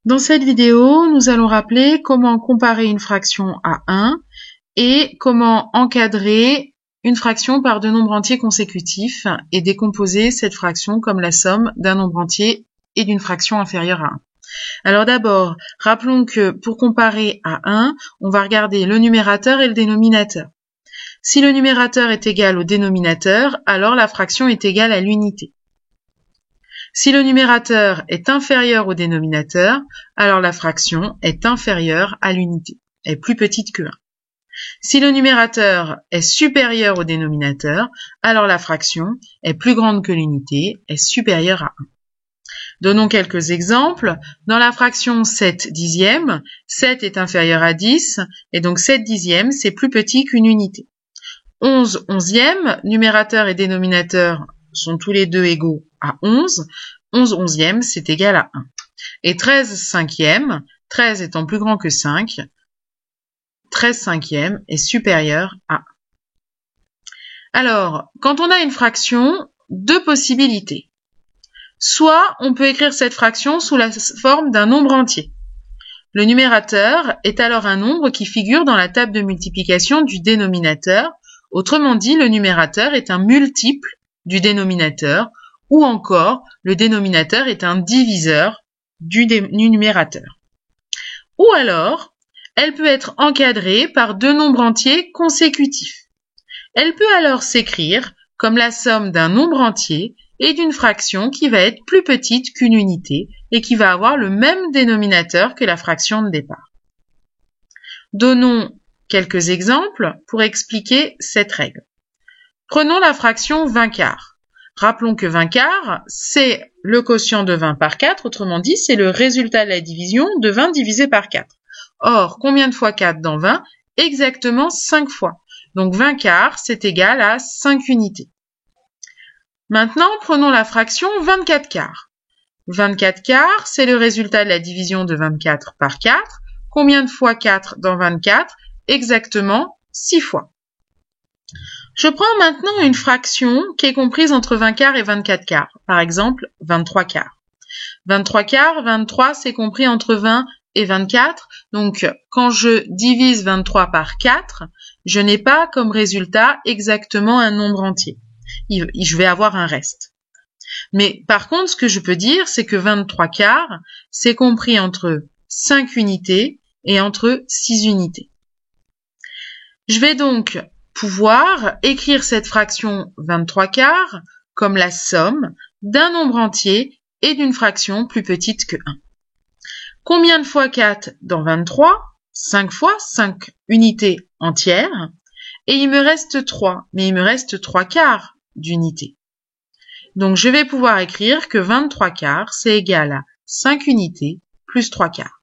Dans cette vidéo, nous allons rappeler comment comparer une fraction à 1 et comment encadrer une fraction par deux nombres entiers consécutifs et décomposer cette fraction comme la somme d'un nombre entier et d'une fraction inférieure à 1. Alors d'abord, rappelons que pour comparer à 1, on va regarder le numérateur et le dénominateur. Si le numérateur est égal au dénominateur, alors la fraction est égale à l'unité. Si le numérateur est inférieur au dénominateur, alors la fraction est inférieure à l'unité, est plus petite que 1. Si le numérateur est supérieur au dénominateur, alors la fraction est plus grande que l'unité, est supérieure à 1. Donnons quelques exemples. Dans la fraction 7 dixièmes, 7 est inférieur à 10, et donc 7 dixièmes, c'est plus petit qu'une unité. 11 onzièmes, numérateur et dénominateur sont tous les deux égaux à 11. 11 onzièmes, c'est égal à 1. Et 13 cinquièmes, 13 étant plus grand que 5, 13 cinquièmes est supérieur à 1. Alors, quand on a une fraction, deux possibilités. Soit on peut écrire cette fraction sous la forme d'un nombre entier. Le numérateur est alors un nombre qui figure dans la table de multiplication du dénominateur. Autrement dit, le numérateur est un multiple du dénominateur, ou encore le dénominateur est un diviseur du numérateur. Ou alors, elle peut être encadrée par deux nombres entiers consécutifs. Elle peut alors s'écrire comme la somme d'un nombre entier et d'une fraction qui va être plus petite qu'une unité et qui va avoir le même dénominateur que la fraction de départ. Donnons quelques exemples pour expliquer cette règle. Prenons la fraction 20 quarts. Rappelons que 20 quarts, c'est le quotient de 20 par 4, autrement dit, c'est le résultat de la division de 20 divisé par 4. Or, combien de fois 4 dans 20? Exactement 5 fois. Donc 20 quarts, c'est égal à 5 unités. Maintenant, prenons la fraction 24 quarts. 24 quarts, c'est le résultat de la division de 24 par 4. Combien de fois 4 dans 24? Exactement 6 fois. Je prends maintenant une fraction qui est comprise entre 20 quarts et 24 quarts. Par exemple, 23 quarts. 23 quarts, 23, c'est compris entre 20 et 24. Donc, quand je divise 23 par 4, je n'ai pas comme résultat exactement un nombre entier. Je vais avoir un reste. Mais par contre, ce que je peux dire, c'est que 23 quarts, c'est compris entre 5 unités et entre 6 unités. Je vais donc pouvoir écrire cette fraction 23 quarts comme la somme d'un nombre entier et d'une fraction plus petite que 1. Combien de fois 4 dans 23? 5 fois, 5 unités entières. Et il me reste 3, mais il me reste 3 quarts d'unités. Donc je vais pouvoir écrire que 23 quarts, c'est égal à 5 unités plus 3 quarts.